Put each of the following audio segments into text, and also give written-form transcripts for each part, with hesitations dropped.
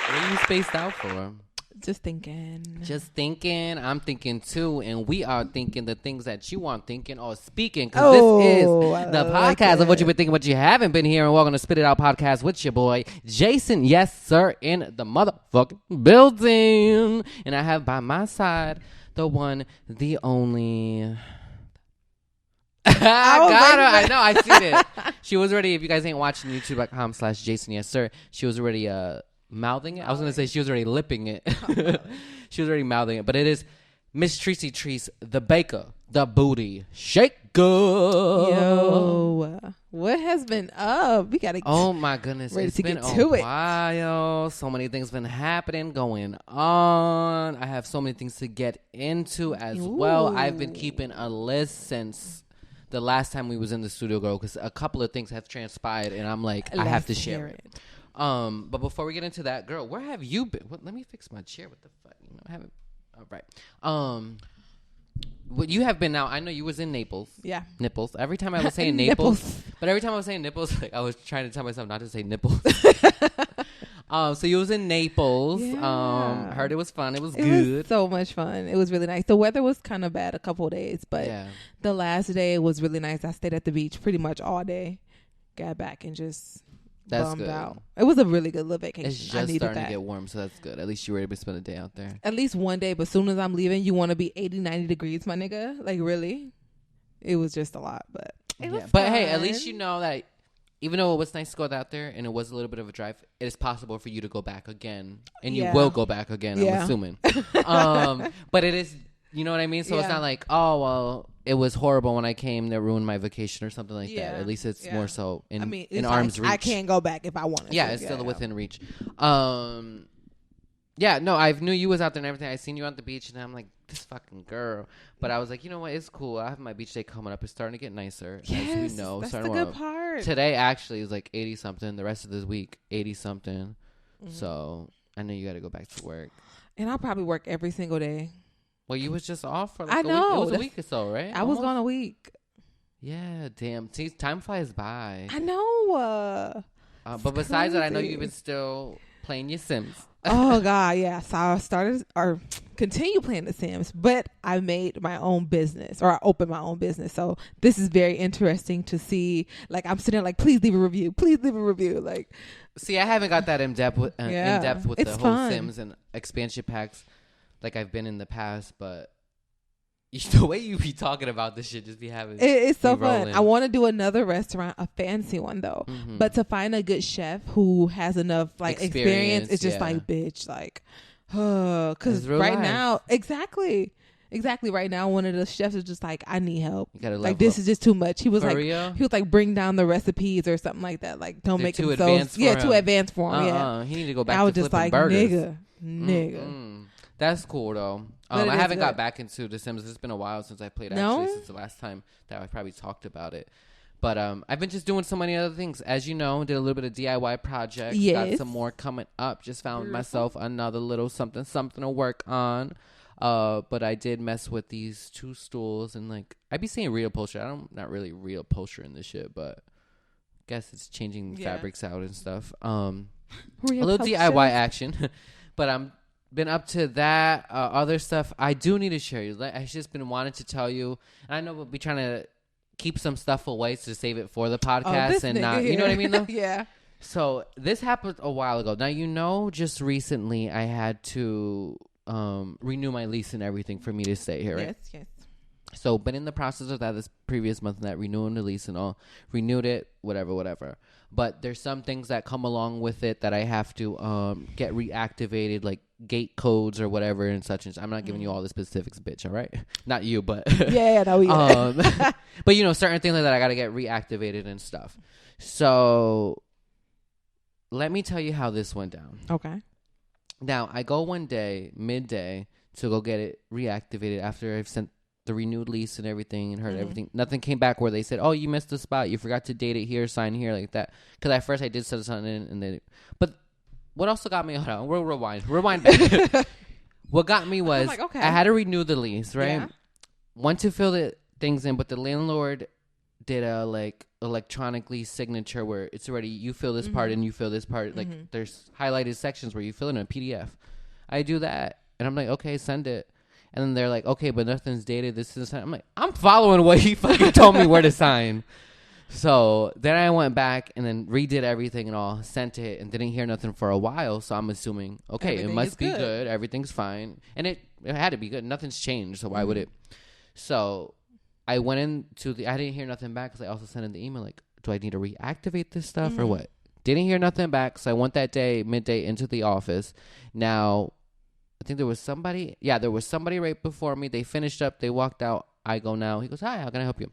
What are you spaced out for? Just thinking. I'm thinking too, and we are thinking the things that you aren't thinking or speaking, because this is the podcast of what you've been thinking, what you haven't been hearing. Welcome to Spit It Out Podcast with your boy Jayson Yessir in the motherfucking building, and I have by my side the one, the only. I got her. I know. I seen it. She was already. If you guys ain't watching YouTube.com/Jayson Yessir, she was already mouthing it. I was gonna say she was already lipping it. She was already mouthing it, but it is Miss Tracy Treese, the baker, the booty shaker. Yo, what has been up? We gotta. Oh my goodness, it's been a while. So many things been happening, going on. I have so many things to get into as well. I've been keeping a list since the last time we was in the studio, girl, because a couple of things have transpired, and I'm like, I have to share it. But before we get into that, girl, where have you been? Let me fix my chair. What the fuck? You know, I haven't. All right. What you have been now? I know you was in Naples. Yeah. Nipples. Every time I was saying Naples, but every time I was saying nipples, like I was trying to tell myself not to say nipples. So you was in Naples. Yeah. Heard it was fun. It was good. It was so much fun. It was really nice. The weather was kind of bad a couple of days, but the last day was really nice. I stayed at the beach pretty much all day. Got back and just. That's bummed good. out. It was a really good little vacation. It's just starting to get warm, so that's good. At least you were able to spend a day out there. At least one day, but as soon as I'm leaving, you want to be 80, 90 degrees, my nigga. Like, really? It was just a lot, but it was fun. But hey, at least you know that even though it was nice to go out there and it was a little bit of a drive, it is possible for you to go back again. And you will go back again, I'm assuming. But it is, you know what I mean? So it's not like, oh, well, it was horrible when I came that ruined my vacation or something like that. At least it's more so in arm's reach. I can't go back if I wanted to. Yeah, it's still within reach. Yeah, no, I knew you was out there and everything. I seen you on the beach and I'm like, this fucking girl. But I was like, you know what? It's cool. I have my beach day coming up. It's starting to get nicer. Yes, as we know. that's the good part. Today actually is like 80 something. The rest of this week, 80 something. Mm-hmm. So I know you got to go back to work. And I'll probably work every single day. Well, you was just off for like a week. It was a week or so, right? I was gone a week. Yeah, damn. See, time flies by. I know. But besides that, I know you've been still playing your Sims. Oh, God, yeah. So I started or continue playing the Sims, but I made my own business or I opened my own business. So this is very interesting to see. Like, I'm sitting there like, please leave a review. Please leave a review. Like, see, I haven't got that in depth with the whole fun. Sims and expansion packs. Like I've been in the past, but the way you be talking about this shit just be having it's so fun. I want to do another restaurant, a fancy one though, but to find a good chef who has enough like experience, it's just like, bitch, like, because right now, exactly right now, one of the chefs is just like, I need help. You gotta like, this is just too much. He was like, bring down the recipes or something like that. Like, don't make it so too advanced for him. Yeah, he need to go back. I was just like, burgers. nigga. Mm-hmm. That's cool though. I haven't got back into The Sims. It's been a while since I played. Actually, since the last time that I probably talked about it. But I've been just doing so many other things. As you know, did a little bit of DIY projects. Yes. Got some more coming up. Just found myself another little something to work on. But I did mess with these 2 stools and like I be saying reupholstery. Not really reupholstering this shit, but I guess it's changing fabrics out and stuff. A little DIY action, but I'm been up to that. Other stuff I do need to share you. I just been wanting to tell you, and I know we'll be trying to keep some stuff away to save it for the podcast and not, you know what I mean though? Yeah. So this happened a while ago. Now, you know, just recently I had to renew my lease and everything for me to stay here, right? Yes. So been in the process of that this previous month, and that renewing the lease and all, renewed it, whatever. But there's some things that come along with it that I have to get reactivated, like gate codes or whatever and such. I'm not giving you all the specifics, bitch. All right, not you, but no, we but you know, certain things like that I got to get reactivated and stuff. So let me tell you how this went down. Okay. Now I go one day midday to go get it reactivated after I've sent the renewed lease and everything and heard everything. Nothing came back where they said, oh, you missed the spot, you forgot to date it here, sign here, like that. Because at first I did set something in, and then, but what also got me, hold on, we'll rewind back. What got me was I had to renew the lease, right? Went to fill the things in, but the landlord did a like electronically signature where it's already you fill this part and you fill this part. Like there's highlighted sections where you fill in a PDF. I do that and I'm like, okay, send it. And then they're like, okay, but nothing's dated. This is. I'm like, I'm following what he fucking told me where to sign. So then I went back and then redid everything and all, sent it, and didn't hear nothing for a while. So I'm assuming, okay, everything it must be good. Everything's fine. And it had to be good. Nothing's changed. So why would it? So I went into I didn't hear nothing back because I also sent in the email like, do I need to reactivate this stuff or what? Didn't hear nothing back. So I went that day, midday, into the office. Now, I think there was somebody. Yeah, there was somebody right before me. They finished up. They walked out. I go now. He goes, hi, how can I help you?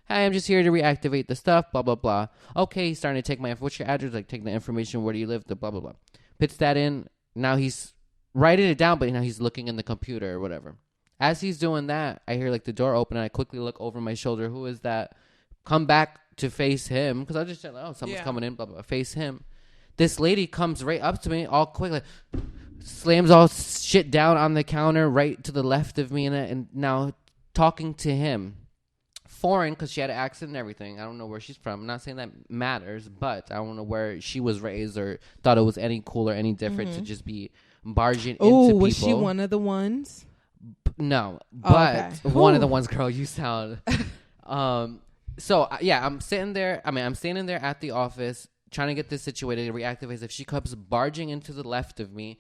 Hi, I'm just here to reactivate the stuff, blah, blah, blah. Okay, he's starting to take my, what's your address? Like, take the information, where do you live, the blah, blah, blah. Puts that in. Now he's writing it down, but now he's looking in the computer or whatever. As he's doing that, I hear, like, the door open, and I quickly look over my shoulder. Who is that? Come back to face him, because I just said, oh, someone's coming in, blah, blah, blah. Face him. This lady comes right up to me, all quick, like, slams all shit down on the counter right to the left of me, and now talking to him. Foreign, because she had an accent and everything. I don't know where she's from. I'm not saying that matters, but I don't know where she was raised or thought it was any cool or any different to just be barging into people. Oh, was she one of the ones? No, but one of the ones, girl, you sound... So, yeah, I'm sitting there. I mean, I'm standing there at the office trying to get this situated, reactivate. If she comes barging into the left of me,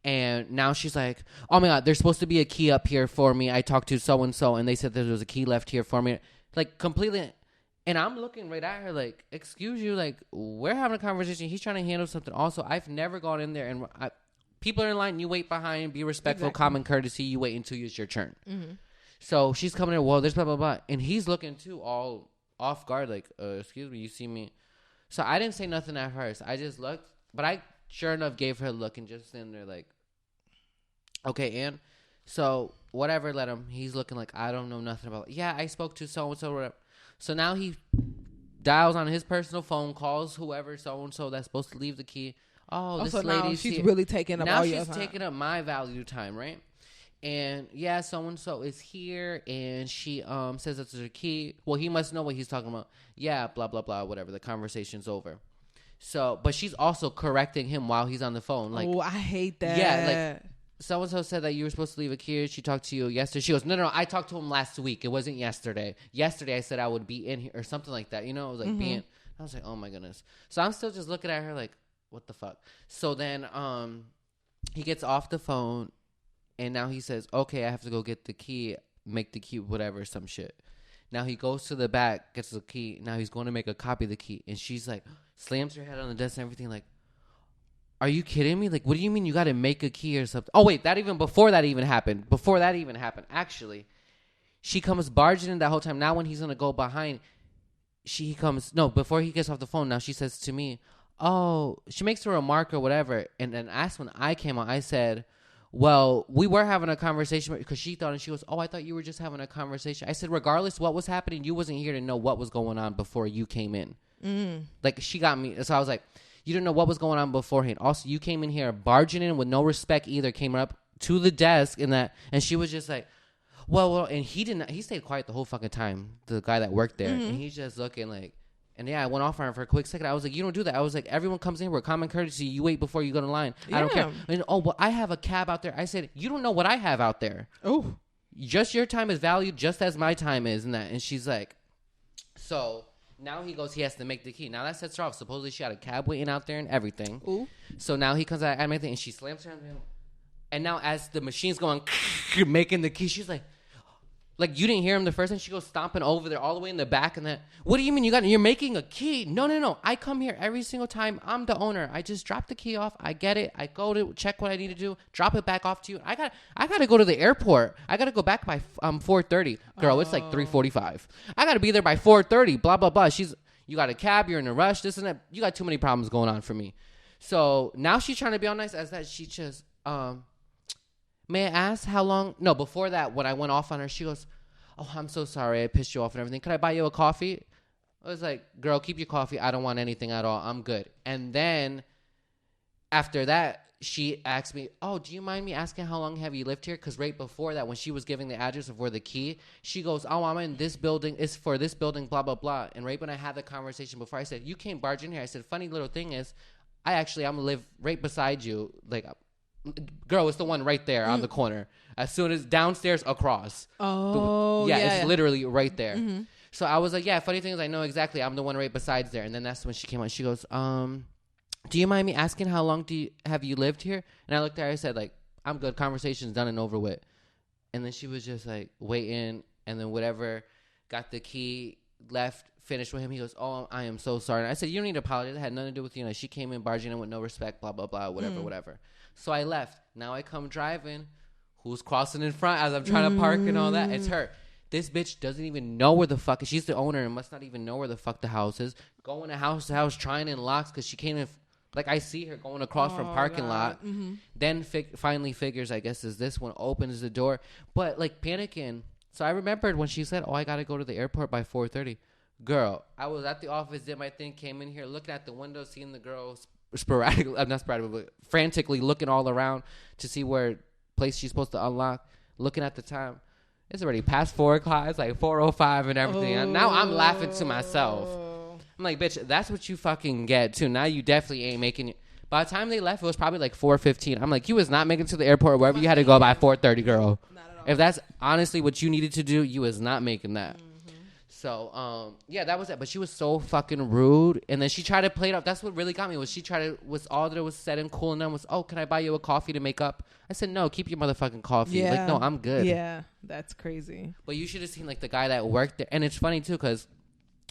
and now she's like, oh, my God, there's supposed to be a key up here for me. I talked to so-and-so, and they said there was a key left here for me. Like, completely. And I'm looking right at her like, excuse you, like, we're having a conversation. He's trying to handle something. Also, I've never gone in there. And people are in line. You wait behind. Be respectful. Exactly. Common courtesy. You wait until it's your turn. So she's coming in. Well, there's blah, blah, blah. And he's looking, too, all off guard. Like, excuse me, you see me? So I didn't say nothing at first. I just looked. But I, sure enough, gave her a look and just sitting there like, okay, and so whatever, let him. He's looking like, I don't know nothing about it. Yeah, I spoke to so-and-so, whatever. So now he dials on his personal phone, calls whoever, so-and-so that's supposed to leave the key. Oh, this lady's she's here. Really taking up now all your time. Now she's taking up my value time, right? And yeah, so-and-so is here, and she says that's her key. Well, he must know what he's talking about. Yeah, blah, blah, blah, whatever. The conversation's over. So, but she's also correcting him while he's on the phone. Like, oh, I hate that. Yeah, like, so-and-so said that you were supposed to leave a key. She talked to you yesterday. She goes, no, I talked to him last week. It wasn't yesterday. Yesterday, I said I would be in here or something like that. You know, it was like being, I was like, oh my goodness. So I'm still just looking at her like, what the fuck? So then he gets off the phone and now he says, okay, I have to go get the key, make the key, whatever, some shit. Now he goes to the back, gets the key. Now he's going to make a copy of the key. And she's like, slams her head on the desk and everything like, are you kidding me? Like, what do you mean you got to make a key or something? Oh, wait, before that even happened, actually, she comes barging in that whole time. Now when he's going to go behind, before he gets off the phone, now she says to me, oh, she makes a remark or whatever. And then asked when I came on, I said, well, we were having a conversation because she thought, and she goes, oh, I thought you were just having a conversation. I said, regardless what was happening, you wasn't here to know what was going on before you came in. Like, she got me. So I was like, you didn't know what was going on beforehand. Also, you came in here barging in with no respect either, came up to the desk and she was just like, well, and he stayed quiet the whole fucking time, the guy that worked there. And he's just looking like, and yeah, I went off on her for a quick second. I was like, you don't do that. I was like, everyone comes in with common courtesy. You wait before you go to line. Yeah. I don't care. And, oh, well, I have a cab out there. I said, you don't know what I have out there. Oh. Just your time is valued just as my time is. And she's like, so... Now he goes, he has to make the key. Now that sets her off. Supposedly she had a cab waiting out there and everything. Ooh. So now he comes out and everything, and she slams her. And now as the machine's going, making the key, she's like, you didn't hear him the first time? She goes stomping over there all the way in the back. And what do you mean you're making a key? No. I come here every single time. I'm the owner. I just drop the key off. I get it. I go to check what I need to do. Drop it back off to you. I got to go to the airport. I got to go back by 4:30. Girl, it's like 3:45. I got to be there by 4:30. Blah, blah, blah. You got a cab. You're in a rush. This and that. You got too many problems going on for me. So now she's trying to be all nice as that she just, may I ask how long? No, before that, when I went off on her, she goes, oh, I'm so sorry. I pissed you off and everything. Could I buy you a coffee? I was like, girl, keep your coffee. I don't want anything at all. I'm good. And then after that, she asked me, oh, do you mind me asking how long have you lived here? Because right before that, when she was giving the address for the key, she goes, oh, I'm in this building. It's for this building, blah, blah, blah. And right when I had the conversation before, I said, you can't barge in here. I said, funny little thing is, I'm going to live right beside you. Like, girl, it's the one right there on the corner. As soon as downstairs across. Oh, it's literally right there. Mm-hmm. So I was like, yeah, funny thing is I know exactly. I'm the one right besides there. And then that's when she came out. She goes, do you mind me asking how long have you lived here? And I looked at her, I said, like, I'm good. Conversation's done and over with. And then she was just like waiting. And then whatever, got the key, left, finished with him. He goes, oh, I am so sorry. And I said, you don't need to apologize. It had nothing to do with you. Like, she came in barging in with no respect, blah, blah, blah, whatever. So I left. Now I come driving. Who's crossing in front as I'm trying to park and all that? It's her. This bitch doesn't even know where the fuck. She's the owner and must not even know where the fuck the house is. Going to house to house, trying in locks because she came in. Like, I see her going across from parking lot. Mm-hmm. Then finally figures, I guess, is this one, opens the door. But, like, panicking. So I remembered when she said, oh, I got to go to the airport by 4:30. Girl, I was at the office, did my thing, came in here, looking at the window, seeing the girl frantically looking all around to see where place she's supposed to unlock. Looking at the time. It's already past 4 o'clock. It's like 4:05 and everything. And now I'm laughing to myself. I'm like, bitch, that's what you fucking get, too. Now you definitely ain't making it. By the time they left, it was probably like 4:15. I'm like, you was not making it to the airport or wherever you had to go by 4:30, girl. Not at all. If that's honestly what you needed to do, you was not making that. Mm-hmm. So, yeah, that was it. But she was so fucking rude. And then she tried to play it up. That's what really got me was all that was said and cool and done was, oh, can I buy you a coffee to make up? I said, no, keep your motherfucking coffee. Yeah. Like, no, I'm good. Yeah, that's crazy. But you should have seen, like, the guy that worked there. And it's funny, too, because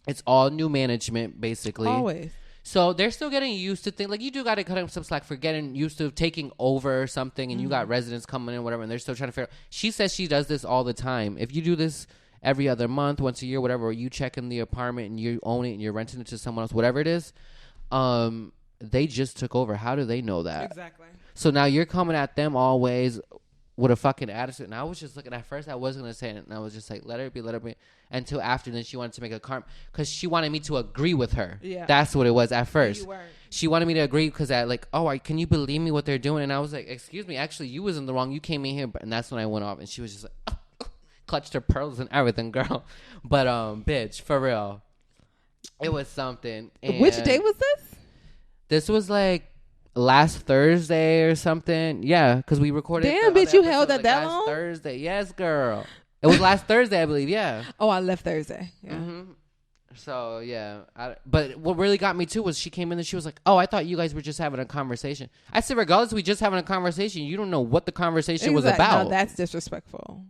it's all new management, basically. Always. So they're still getting used to things. Like, you do got to cut them some slack for getting used to taking over or something. And you got residents coming in, whatever. And they're still trying to figure out. She says she does this all the time. If you do this every other month, once a year, whatever, or you check in the apartment and you own it and you're renting it to someone else, whatever it is, they just took over. How do they know that? Exactly. So now you're coming at them always with a fucking attitude. And I was just looking, at first I wasn't going to say it. And I was just like, let her be. Until after, then she wanted to make a comment. Because she wanted me to agree with her. Yeah. That's what it was at first. You weren't. She wanted me to agree because I like, can you believe me what they're doing? And I was like, excuse me, actually, you was in the wrong. You came in here. And that's when I went off. And she was just like, clutched her pearls and everything, girl. But, bitch, for real. It was something. And which day was this? This was like last Thursday or something. Yeah, because we recorded. Damn, bitch, you held that that long? Thursday. Yes, girl. It was last Thursday, I believe. Yeah. Oh, I left Thursday. Yeah. Mm-hmm. So, yeah. But what really got me, too, was she came in and she was like, oh, I thought you guys were just having a conversation. I said, regardless, we just having a conversation. You don't know what the conversation was about. No, that's disrespectful.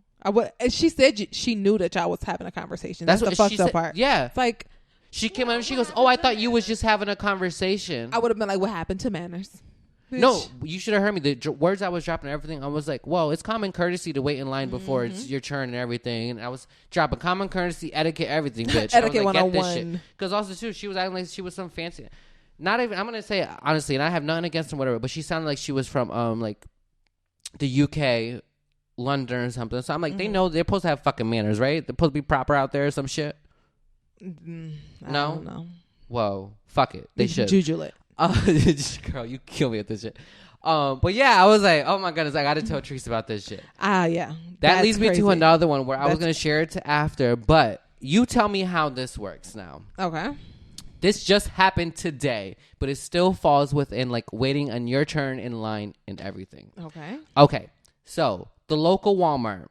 She said she knew that y'all was having a conversation. That's the fucked up part. Yeah. It's like. She came in and she goes, oh, I thought you was just having a conversation. I would have been like, what happened to manners? Bitch. No, you should have heard me. The words I was dropping and everything, I was like, well, it's common courtesy to wait in line before it's your turn and everything. And I was dropping common courtesy, etiquette, everything, bitch. Etiquette like, 101. Because also, too, she was acting like she was some fancy. Not even, I'm going to say, honestly, and I have nothing against them, whatever, but she sounded like she was from, like, the UK, London or something. So I'm like, they know they're supposed to have fucking manners, right? They're supposed to be proper out there or some shit. I don't know. Whoa, fuck it. They should. Juju it. Girl, you kill me with this shit. But yeah, I was like, oh my goodness, I got to tell Treese about this shit. Yeah. That leads me to another one where I was going to share it to after, but you tell me how this works now. Okay. This just happened today, but it still falls within like waiting on your turn in line and everything. Okay. So the local Walmart,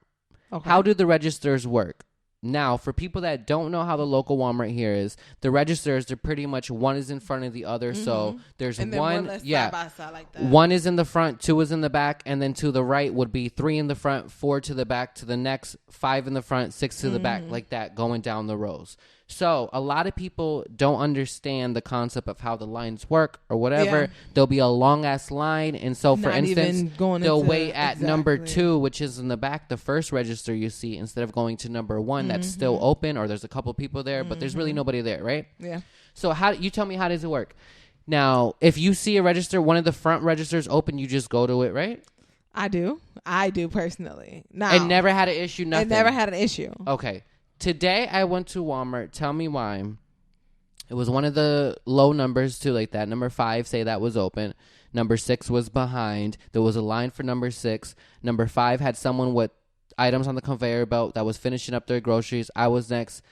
how do the registers work? Now, for people that don't know how the local Walmart here is, the registers, they're pretty much one is in front of the other. So there's one side by side like that. One is in the front, two is in the back, and then to the right would be 3 in the front, 4 to the back, to the next 5 in the front, 6 to the back, like that, going down the rows. So a lot of people don't understand the concept of how the lines work or whatever. Yeah. There'll be a long ass line. And so for instance, they'll wait at number 2, which is in the back, the first register you see, instead of going to number 1 that's still open, or there's a couple people there, but there's really nobody there, right? Yeah. So how you tell me, how does it work? Now, if you see a register, one of the front registers open, you just go to it, right? I do personally. No. And never had an issue, nothing? I never had an issue. Okay. Today, I went to Walmart. Tell me why. It was one of the low numbers, too, like that. Number 5, say that was open. Number 6 was behind. There was a line for number 6. Number 5 had someone with items on the conveyor belt that was finishing up their groceries. I was next.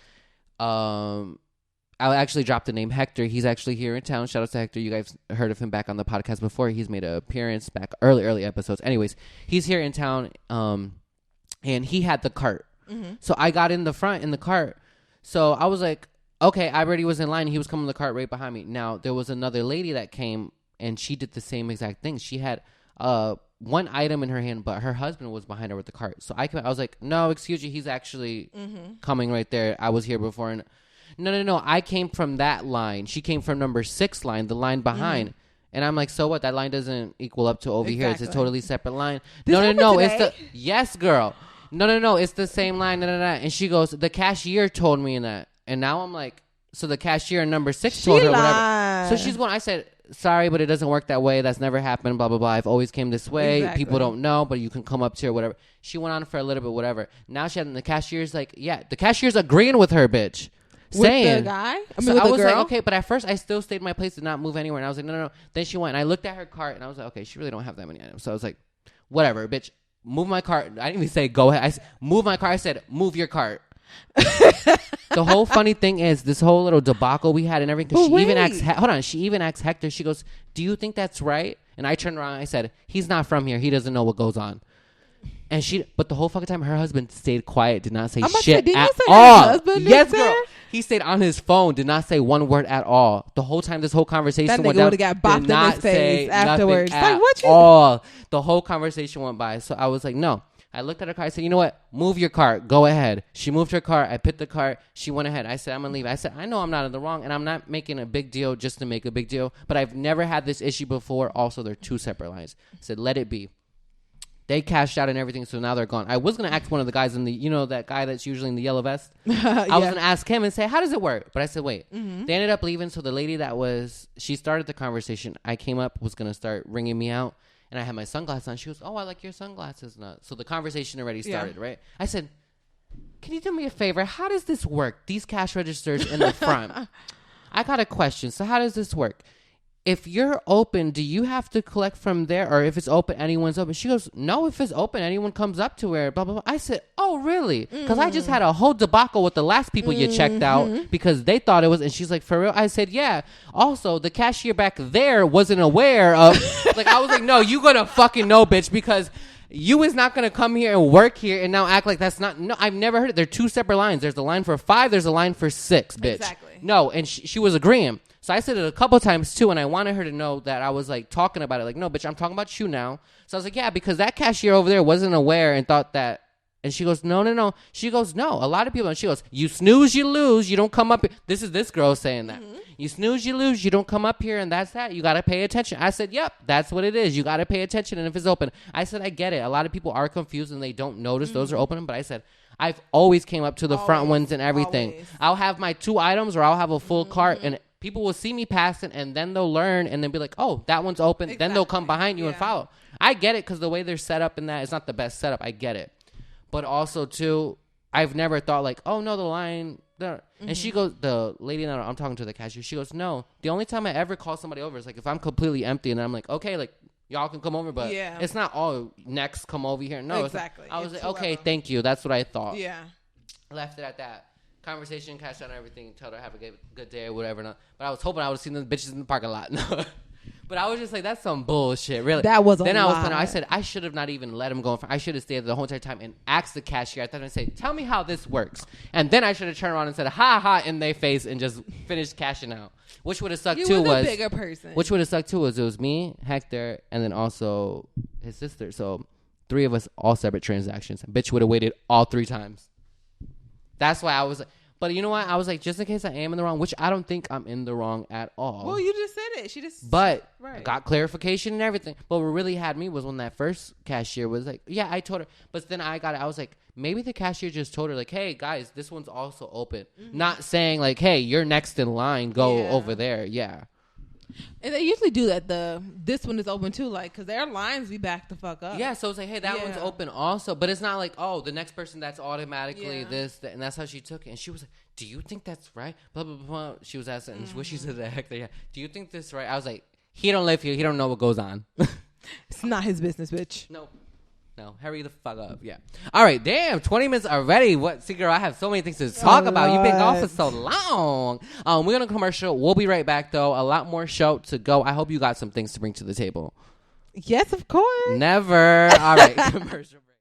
I actually dropped the name Hector. He's actually here in town. Shout out to Hector. You guys heard of him back on the podcast before. He's made an appearance back early episodes. Anyways, he's here in town, and he had the cart. Mm-hmm. So I got in the front in the cart. So I was like, okay, I already was in line. He was coming in the cart right behind me. Now, there was another lady that came, and she did the same exact thing. She had one item in her hand, but her husband was behind her with the cart. So I was like, no, excuse you. He's actually coming right there. I was here before, and no. I came from that line. She came from number 6 line, the line behind. Mm-hmm. And I'm like, so what? That line doesn't equal up to over here. It's a totally separate line. No. It's the yes, girl. No. It's the same line. And she goes, the cashier told me that. And now I'm like, so the cashier in number 6 told her whatever. So she's going. I said, sorry, but it doesn't work that way. That's never happened. Blah blah blah. I've always came this way. Exactly. People don't know, but you can come up to her, whatever. She went on for a little bit, whatever. Now the cashier's like, yeah, the cashier's agreeing with her, bitch. Saying, with the guy? So I was like, okay, but at first I still stayed in my place, did not move anywhere. And I was like, no. Then she went, and I looked at her cart, and I was like, okay, she really don't have that many items. So I was like, whatever, bitch, move my cart. I didn't even say go ahead. I said, move my cart. I said, move your cart. The whole funny thing is this whole little debacle we had and everything. She even asked Hector. She goes, do you think that's right? And I turned around and I said, he's not from here. He doesn't know what goes on. And but the whole fucking time, her husband stayed quiet, did not say shit at all. Yes, girl. He stayed on his phone, did not say one word at all. The whole time this whole conversation went down. That nigga would have got bopped in his face afterwards. Like, what you all. The whole conversation went by. So I was like, no. I looked at her car. I said, you know what? Move your cart. Go ahead. She moved her car. I picked the cart. She went ahead. I said, I'm going to leave. I said, I know I'm not in the wrong, and I'm not making a big deal just to make a big deal, but I've never had this issue before. Also, they're 2 separate lines. I said, let it be. They cashed out and everything, so now they're gone. I was going to ask one of the guys in the, that guy that's usually in the yellow vest. I was going to ask him and say, how does it work? But I said, wait. Mm-hmm. They ended up leaving, so the lady she started the conversation. I came up, was going to start ringing me out, and I had my sunglasses on. She goes, oh, I like your sunglasses. So the conversation already started, right? I said, can you do me a favor? How does this work? These cash registers in the front. I got a question. So how does this work? If you're open, do you have to collect from there? Or if it's open, anyone's open? She goes, no, if it's open, anyone comes up to her, blah, blah, blah. I said, oh, really? Because I just had a whole debacle with the last people you checked out because they thought it was. And she's like, for real? I said, yeah. Also, the cashier back there wasn't aware of. I was like, no, you going to fucking know, bitch, because you is not going to come here and work here and now act like that's not. No, I've never heard it. They're 2 separate lines. There's a line for 5. There's a line for 6, bitch. Exactly. No, and she was agreeing. So I said it a couple times too, and I wanted her to know that I was talking about it. Like, no, bitch, I'm talking about you now. So I was like, yeah, because that cashier over there wasn't aware and thought that. And she goes, no. She goes, no. A lot of people. And she goes, you snooze, you lose. You don't come up here. This is this girl saying that. Mm-hmm. You snooze, you lose. You don't come up here, and that's that. You got to pay attention. I said, yep, that's what it is. You got to pay attention, and if it's open. I said, I get it. A lot of people are confused, and they don't notice those are open. But I said, I've always came up to the front ones and everything. Always. I'll have my 2 items, or I'll have a full cart, and people will see me passing, and then they'll learn, and then be like, oh, that one's open. Exactly. Then they'll come behind you and follow. I get it, because the way they're set up in that is not the best setup. I get it. But also, too, I've never thought oh, no, the line. And she goes, the lady that I'm talking to, the cashier, she goes, no. The only time I ever call somebody over is if I'm completely empty, and I'm like, okay, y'all can come over, but it's not all next come over here. No, exactly. I was like, okay, thank you. That's what I thought. Yeah. Left it at that. Conversation, cash out and everything, tell her have a good day or whatever. Not. But I was hoping I would have seen the bitches in the parking lot. No. But I was just like, that's some bullshit, really. That was a lie. I said, I should have not even let him go in front. I should have stayed the whole entire time and asked the cashier. I thought I'd say, tell me how this works. And then I should have turned around and said, ha ha, in their face and just finished cashing out. Which would have sucked too was. Bigger person. Which would have sucked too was it was me, Hector, and then also his sister. So 3 of us, all separate transactions. Bitch would have waited all 3 times. That's why I was like. But you know what? I was like, just in case I am in the wrong, which I don't think I'm in the wrong at all. Well, you just said it. But got clarification and everything. But what really had me was when that first cashier was like, yeah, I told her. But then I was like, maybe the cashier just told her, hey, guys, this one's also open. Mm-hmm. Not saying hey, you're next in line. Go over there. Yeah. And they usually do that. This one is open too, because their lines be backed the fuck up. Yeah, so it's hey, that one's open also, but it's not the next person that's automatically this, that, and that's how she took it. And she was like, "Do you think that's right?" Blah blah blah. She was asking, what she said to Hector. Yeah, do you think this right? I was like, He don't live here. He don't know what goes on. It's not his business, bitch. No, hurry the fuck up. Yeah. All right, damn, 20 minutes already. What? See, girl, I have so many things to talk about. You've been gone for so long. We're going to commercial. We'll be right back, though. A lot more show to go. I hope you got some things to bring to the table. Yes, of course. Never. All right, commercial break.